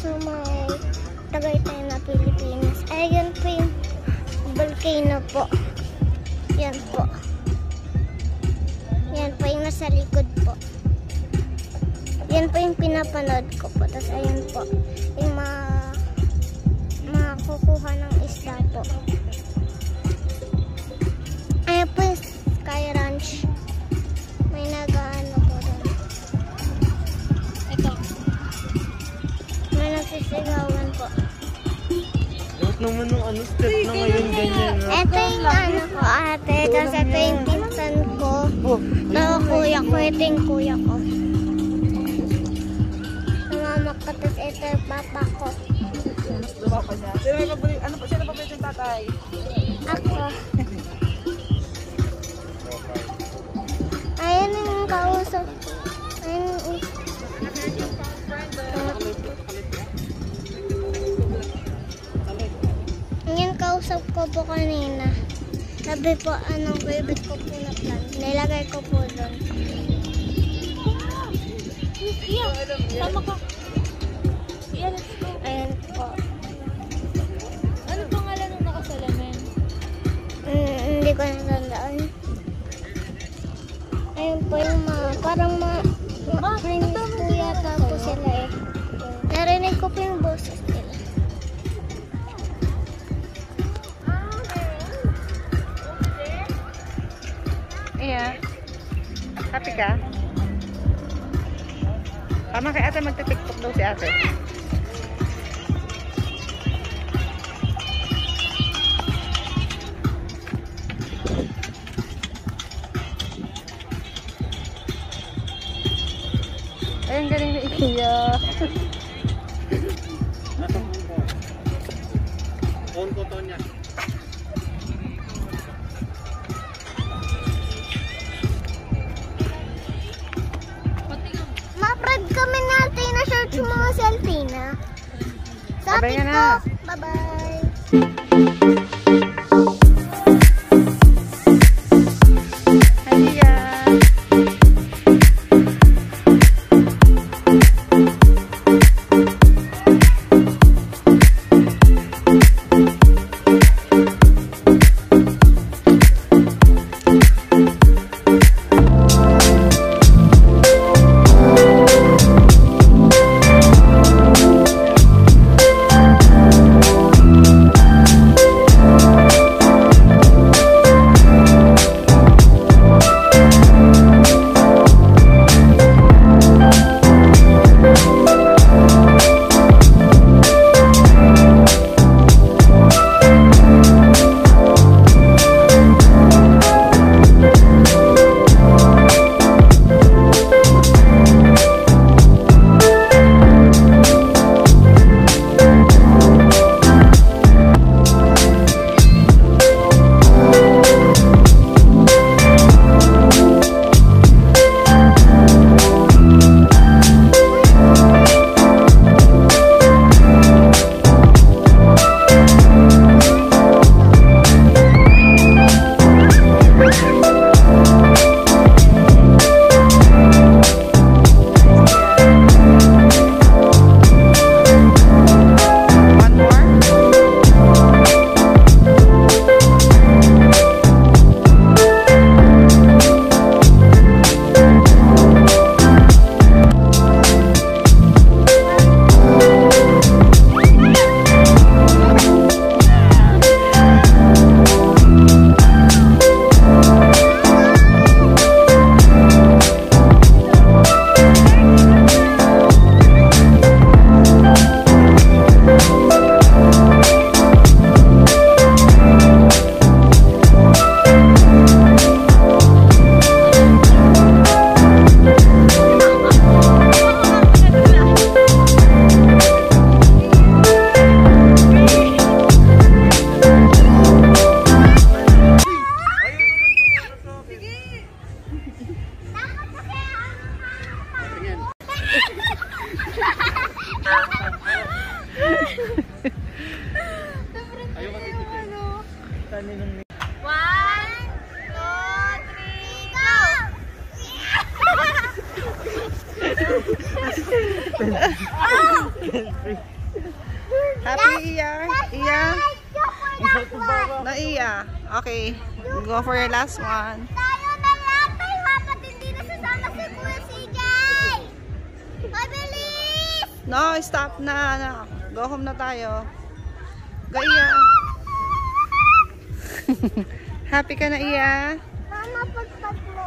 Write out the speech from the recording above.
sa may Tagaytay na Pilipinas. Ayan po yung volcano po. Yan po. Yan po yung nasa likod po. Yan po yung pinapanood ko po. Tapos ayan po yung makukuha ng isda po. Ayan po yung Sky Ranch. May nag-ano po doon. Ito. May nagsisigawan po. Lahat naman ng ano, step na ngayon ganyan. Ito yung ano ko ate. Tapos ito yung pinsan ko. Ito kuya ko. Ito yung kuya ko. Mama ko. Tapos ito yung papa ko. Papa niya. Ano pa siya na papalit yung tatay? Ako. Ayan yung kausap. Ayan yung Ayan kausap ko po kanina. Sabi po anong favorite ko po na plan. Nilagay ko po doon. Sama ka. Yeah, let's go. Ayan po. Ano pangalan ng nakasalamin? Hindi ko natandaan. Ayun po yung parang friends po yata po sila eh. Narinig ko po yung boses nila. Iya. Happy ka? Tama kay ate, magti-tiktok daw si ate. Ay, ang galing na Iya. On ko to niya. Ma-prod kami natin na search yung mga selfie na. Sabi ko, bye-bye. One, 2, 3, go! Happy Iya? Iya? Na Iya. Okay. Go for your last one. Tayo na lang tayo hapat hindi na sasama si Kuya CJ! Mabilis! No, stop na. No. Go home na tayo. Go Iya. Happy ka na Iya? Mama, pagpag mo.